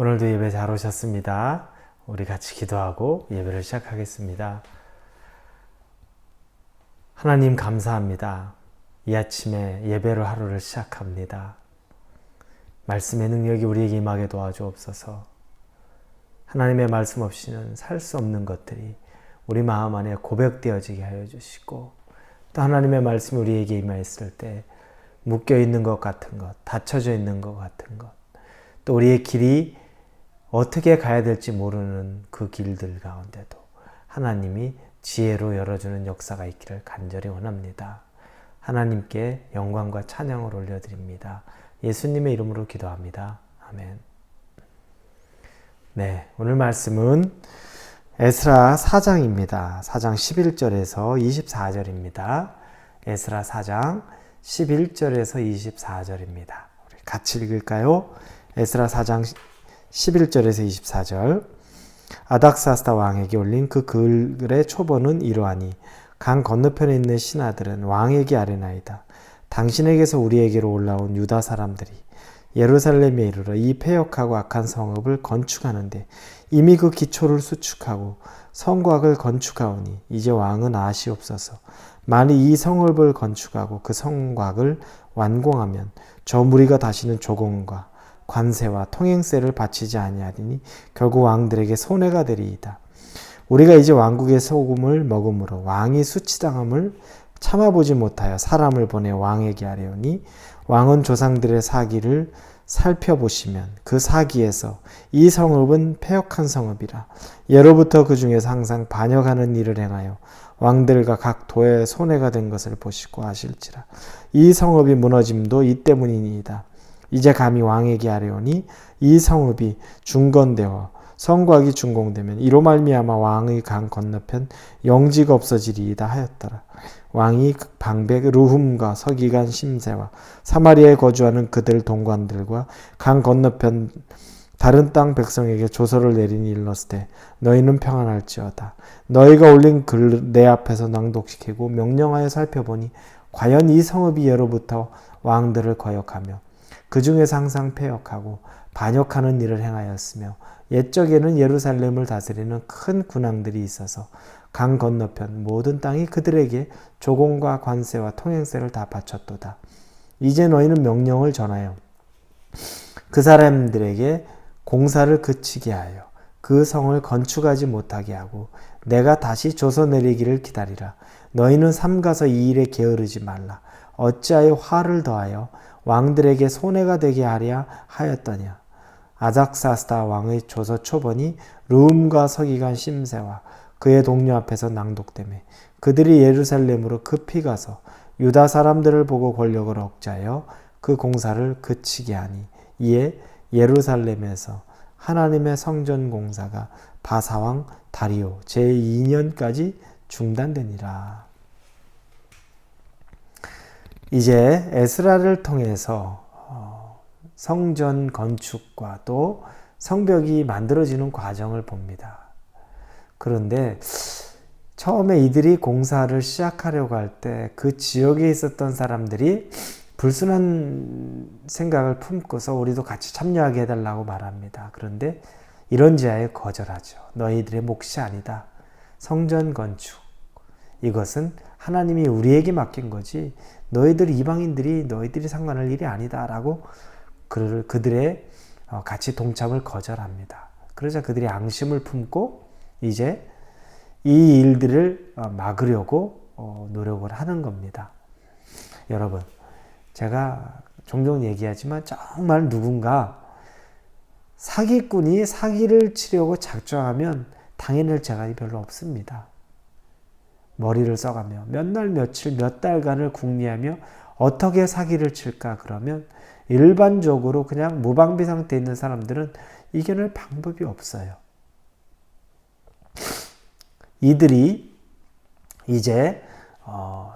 오늘도 예배 잘 오셨습니다. 우리 같이 기도하고 예배를 시작하겠습니다. 하나님 감사합니다. 이 아침에 예배로 하루를 시작합니다. 말씀의 능력이 우리에게 임하게 도와주옵소서. 하나님의 말씀 없이는 살 수 없는 것들이 우리 마음 안에 고백되어지게 하여 주시고, 또 하나님의 말씀이 우리에게 임하였을 때 묶여있는 것 같은 것, 닫혀져 있는 것 같은 것, 또 우리의 길이 어떻게 가야 될지 모르는 그 길들 가운데도 하나님이 지혜로 열어주는 역사가 있기를 간절히 원합니다. 하나님께 영광과 찬양을 올려드립니다. 예수님의 이름으로 기도합니다. 아멘. 네, 오늘 말씀은 에스라 4장입니다. 4장 11절에서 24절입니다. 에스라 4장 11절에서 24절입니다. 우리 같이 읽을까요? 에스라 4장 11절에서 24절. 아닥사스다 왕에게 올린 그 글의 초본은 이러하니, 강 건너편에 있는 신하들은 왕에게 아뢰나이다. 당신에게서 우리에게로 올라온 유다 사람들이 예루살렘에 이르러 이 패역하고 악한 성읍을 건축하는데 이미 그 기초를 수축하고 성곽을 건축하오니 이제 왕은 아시옵소서. 만일 이 성읍을 건축하고 그 성곽을 완공하면 저 무리가 다시는 조공과 관세와 통행세를 바치지 아니하리니 결국 왕들에게 손해가 되리이다. 우리가 이제 왕국의 소금을 먹음으로 왕이 수치당함을 참아보지 못하여 사람을 보내 왕에게 하려니, 왕은 조상들의 사기를 살펴보시면 그 사기에서 이 성읍은 패역한 성읍이라 예로부터 그 중에서 항상 반역하는 일을 행하여 왕들과 각 도에 손해가 된 것을 보시고 하실지라. 이 성읍이 무너짐도 이 때문이니이다. 이제 감히 왕에게 하려니 이 성읍이 중건되어 성곽이 준공되면 이로 말미암아 왕의 강 건너편 영지가 없어지리이다 하였더라. 왕이 방백 르훔과 서기관 심세와 사마리아에 거주하는 그들 동관들과 강 건너편 다른 땅 백성에게 조서를 내리니 일렀으되, 너희는 평안할지어다. 너희가 올린 글을 내 앞에서 낭독시키고 명령하여 살펴보니 과연 이 성읍이 예로부터 왕들을 거역하며 그 중에서 항상 패역하고 반역하는 일을 행하였으며 옛적에는 예루살렘을 다스리는 큰 군왕들이 있어서 강 건너편 모든 땅이 그들에게 조공과 관세와 통행세를 다 바쳤도다. 이제 너희는 명령을 전하여 그 사람들에게 공사를 그치게 하여 그 성을 건축하지 못하게 하고 내가 다시 조서 내리기를 기다리라. 너희는 삼가서 이 일에 게으르지 말라. 어찌하여 화를 더하여 왕들에게 손해가 되게 하랴 하였더냐. 아닥사스다 왕의 조서 초본이 르훔과 서기관 심세와 그의 동료 앞에서 낭독되매 그들이 예루살렘으로 급히 가서 유다 사람들을 보고 권력을 억제하여 그 공사를 그치게 하니, 이에 예루살렘에서 하나님의 성전 공사가 바사왕 다리오 제2년까지 중단되니라. 이제 에스라를 통해서 성전 건축과 또 성벽이 만들어지는 과정을 봅니다. 그런데 처음에 이들이 공사를 시작하려고 할 때 그 지역에 있었던 사람들이 불순한 생각을 품고서 우리도 같이 참여하게 해달라고 말합니다. 그런데 이런 제안에 거절하죠. 너희들의 몫이 아니다. 성전 건축, 이것은 하나님이 우리에게 맡긴 거지 너희들 이방인들이 너희들이 상관할 일이 아니다 라고 그들의 같이 동참을 거절합니다. 그러자 그들이 앙심을 품고 이제 이 일들을 막으려고 노력을 하는 겁니다. 여러분, 제가 종종 얘기하지만 정말 누군가 사기꾼이 사기를 치려고 작정하면 당해낼 재간이 별로 없습니다. 머리를 써가며 몇 날 며칠 몇 달간을 궁리하며 어떻게 사기를 칠까 그러면 일반적으로 그냥 무방비 상태에 있는 사람들은 이겨낼 방법이 없어요. 이들이 이제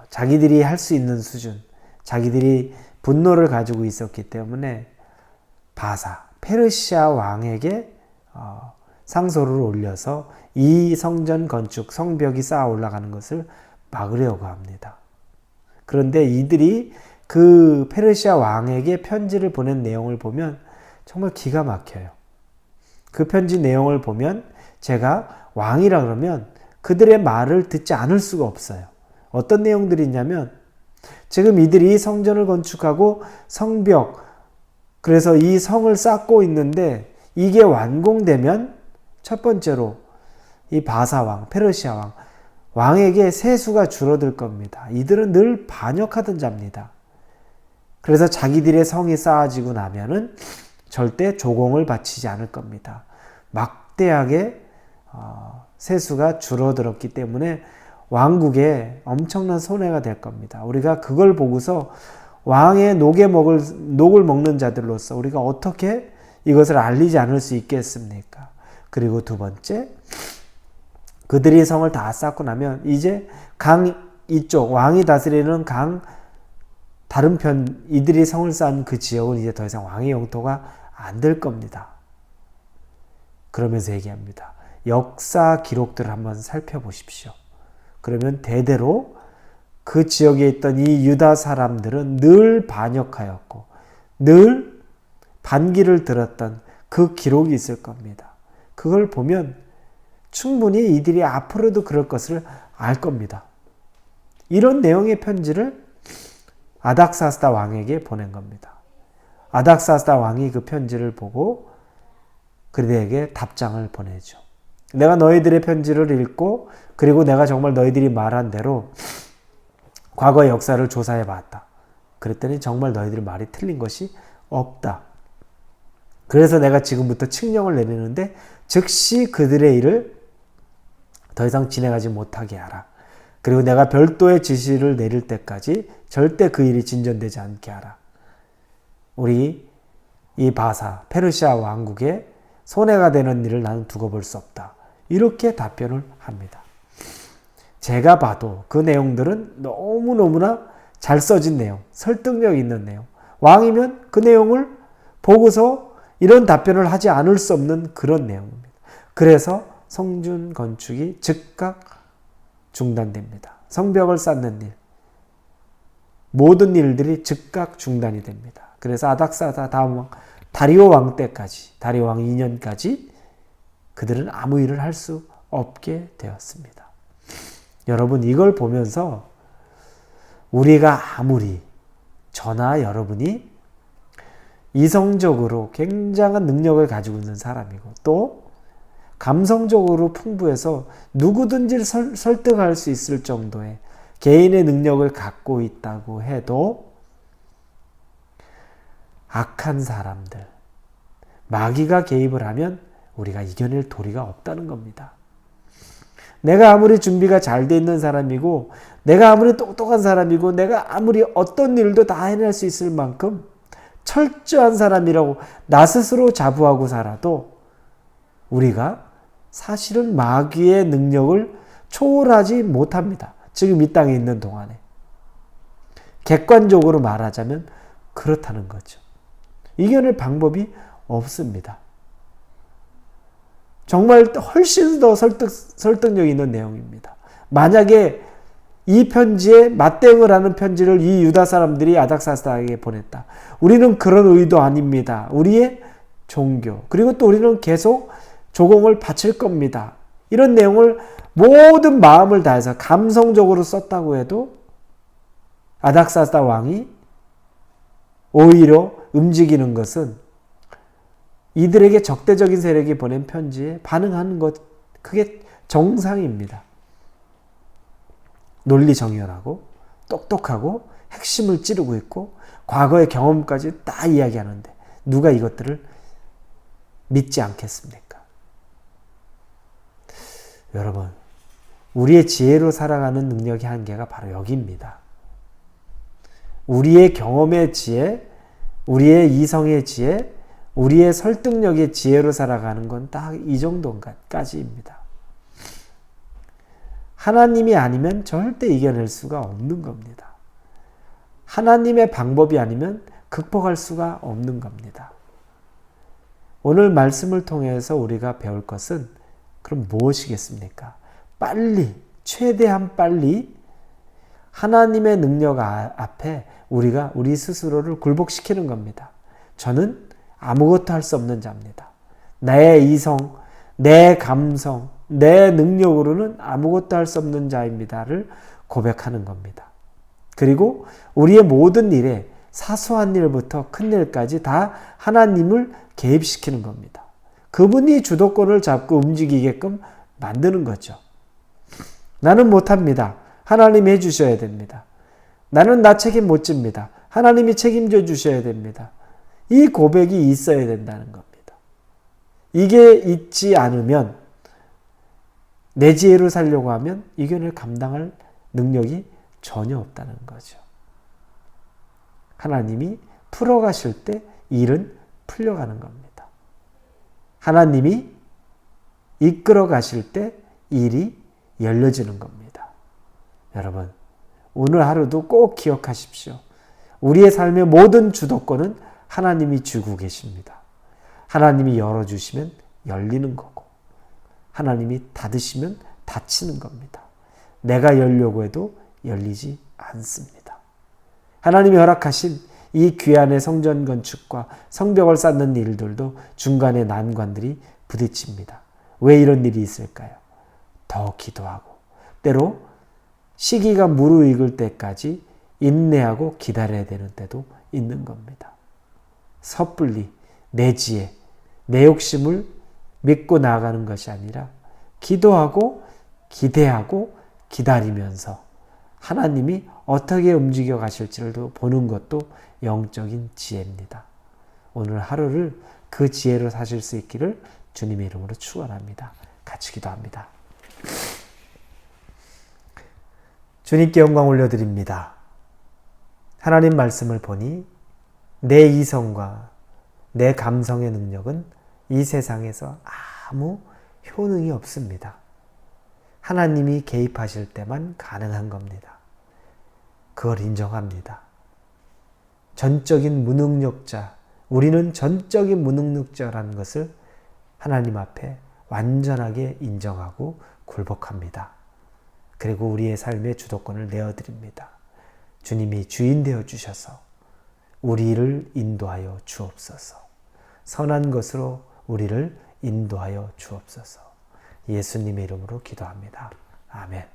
자기들이 할 수 있는 수준, 자기들이 분노를 가지고 있었기 때문에 바사, 페르시아 왕에게 상소를 올려서 이 성전 건축, 성벽이 쌓아 올라가는 것을 막으려고 합니다. 그런데 이들이 그 페르시아 왕에게 편지를 보낸 내용을 보면 정말 기가 막혀요. 그 편지 내용을 보면 제가 왕이라 그러면 그들의 말을 듣지 않을 수가 없어요. 어떤 내용들이 있냐면 지금 이들이 성전을 건축하고 성벽, 그래서 이 성을 쌓고 있는데 이게 완공되면 첫 번째로 이 바사왕, 페르시아 왕에게 세수가 줄어들 겁니다. 이들은 늘 반역하던 자입니다. 그래서 자기들의 성이 쌓아지고 나면은 절대 조공을 바치지 않을 겁니다. 막대하게 세수가 줄어들었기 때문에 왕국에 엄청난 손해가 될 겁니다. 우리가 그걸 보고서 왕의 녹을 먹는 자들로서 우리가 어떻게 이것을 알리지 않을 수 있겠습니까? 그리고 두 번째, 그들이 성을 다 쌓고 나면 이제 강 이쪽, 왕이 다스리는 강 다른 편, 이들이 성을 쌓은 그 지역은 이제 더 이상 왕의 영토가 안 될 겁니다. 그러면서 얘기합니다. 역사 기록들을 한번 살펴보십시오. 그러면 대대로 그 지역에 있던 이 유다 사람들은 늘 반역하였고 늘 반기를 들었던 그 기록이 있을 겁니다. 그걸 보면 충분히 이들이 앞으로도 그럴 것을 알 겁니다. 이런 내용의 편지를 아닥사스다 왕에게 보낸 겁니다. 아닥사스다 왕이 그 편지를 보고 그들에게 답장을 보내죠. 내가 너희들의 편지를 읽고 그리고 내가 정말 너희들이 말한 대로 과거의 역사를 조사해 봤다. 그랬더니 정말 너희들 말이 틀린 것이 없다. 그래서 내가 지금부터 칙령을 내리는데 즉시 그들의 일을 더 이상 진행하지 못하게 하라. 그리고 내가 별도의 지시를 내릴 때까지 절대 그 일이 진전되지 않게 하라. 우리 이 바사, 페르시아 왕국에 손해가 되는 일을 나는 두고 볼 수 없다. 이렇게 답변을 합니다. 제가 봐도 그 내용들은 너무너무나 잘 써진 내용, 설득력 있는 내용. 왕이면 그 내용을 보고서 이런 답변을 하지 않을 수 없는 그런 내용입니다. 그래서 성전 건축이 즉각 중단됩니다. 성벽을 쌓는 일, 모든 일들이 즉각 중단이 됩니다. 그래서 아닥사다 다음 왕, 다리오 왕 때까지, 다리오 왕 2년까지 그들은 아무 일을 할 수 없게 되었습니다. 여러분, 이걸 보면서 우리가 아무리 저나 여러분이 이성적으로 굉장한 능력을 가지고 있는 사람이고 또 감성적으로 풍부해서 누구든지 설득할 수 있을 정도의 개인의 능력을 갖고 있다고 해도 악한 사람들, 마귀가 개입을 하면 우리가 이겨낼 도리가 없다는 겁니다. 내가 아무리 준비가 잘 돼 있는 사람이고 내가 아무리 똑똑한 사람이고 내가 아무리 어떤 일도 다 해낼 수 있을 만큼 철저한 사람이라고 나 스스로 자부하고 살아도 우리가 사실은 마귀의 능력을 초월하지 못합니다. 지금 이 땅에 있는 동안에. 객관적으로 말하자면 그렇다는 거죠. 이겨낼 방법이 없습니다. 정말 훨씬 더 설득력 있는 내용입니다. 만약에 이 편지에 맞대응을 하는 편지를 이 유다 사람들이 아닥사스다에게 보냈다. 우리는 그런 의도 아닙니다. 우리의 종교, 그리고 또 우리는 계속 조공을 바칠 겁니다. 이런 내용을 모든 마음을 다해서 감성적으로 썼다고 해도 아닥사스다 왕이 오히려 움직이는 것은 이들에게 적대적인 세력이 보낸 편지에 반응하는 것, 그게 정상입니다. 논리정연하고 똑똑하고 핵심을 찌르고 있고 과거의 경험까지 다 이야기하는데 누가 이것들을 믿지 않겠습니까? 여러분, 우리의 지혜로 살아가는 능력의 한계가 바로 여기입니다. 우리의 경험의 지혜, 우리의 이성의 지혜, 우리의 설득력의 지혜로 살아가는 건 딱 이 정도까지입니다. 하나님이 아니면 절대 이겨낼 수가 없는 겁니다. 하나님의 방법이 아니면 극복할 수가 없는 겁니다. 오늘 말씀을 통해서 우리가 배울 것은 그럼 무엇이겠습니까? 빨리, 최대한 빨리 하나님의 능력 앞에 우리가 우리 스스로를 굴복시키는 겁니다. 저는 아무것도 할 수 없는 자입니다. 내 이성, 내 감성, 내 능력으로는 아무것도 할 수 없는 자입니다를 고백하는 겁니다. 그리고 우리의 모든 일에 사소한 일부터 큰 일까지 다 하나님을 개입시키는 겁니다. 그분이 주도권을 잡고 움직이게끔 만드는 거죠. 나는 못합니다. 하나님이 해주셔야 됩니다. 나는 나 책임 못 집니다. 하나님이 책임져 주셔야 됩니다. 이 고백이 있어야 된다는 겁니다. 이게 있지 않으면, 내 지혜로 살려고 하면 이견을 감당할 능력이 전혀 없다는 거죠. 하나님이 풀어가실 때 일은 풀려가는 겁니다. 하나님이 이끌어 가실 때 일이 열려지는 겁니다. 여러분, 오늘 하루도 꼭 기억하십시오. 우리의 삶의 모든 주도권은 하나님이 쥐고 계십니다. 하나님이 열어주시면 열리는 거고, 하나님이 닫으시면 닫히는 겁니다. 내가 열려고 해도 열리지 않습니다. 하나님이 허락하신 이 귀한의 성전 건축과 성벽을 쌓는 일들도 중간에 난관들이 부딪힙니다. 왜 이런 일이 있을까요? 더 기도하고, 때로 시기가 무르익을 때까지 인내하고 기다려야 되는 때도 있는 겁니다. 섣불리 내 지혜, 내 욕심을 믿고 나아가는 것이 아니라 기도하고 기대하고 기다리면서 하나님이 어떻게 움직여 가실지를 보는 것도 영적인 지혜입니다. 오늘 하루를 그 지혜로 사실 수 있기를 주님의 이름으로 축원합니다. 같이 기도합니다. 주님께 영광 올려드립니다. 하나님 말씀을 보니 내 이성과 내 감성의 능력은 이 세상에서 아무 효능이 없습니다. 하나님이 개입하실 때만 가능한 겁니다. 그걸 인정합니다. 전적인 무능력자, 우리는 전적인 무능력자라는 것을 하나님 앞에 완전하게 인정하고 굴복합니다. 그리고 우리의 삶의 주도권을 내어드립니다. 주님이 주인 되어 주셔서 우리를 인도하여 주옵소서. 선한 것으로 우리를 인도하여 주옵소서. 예수님의 이름으로 기도합니다. 아멘.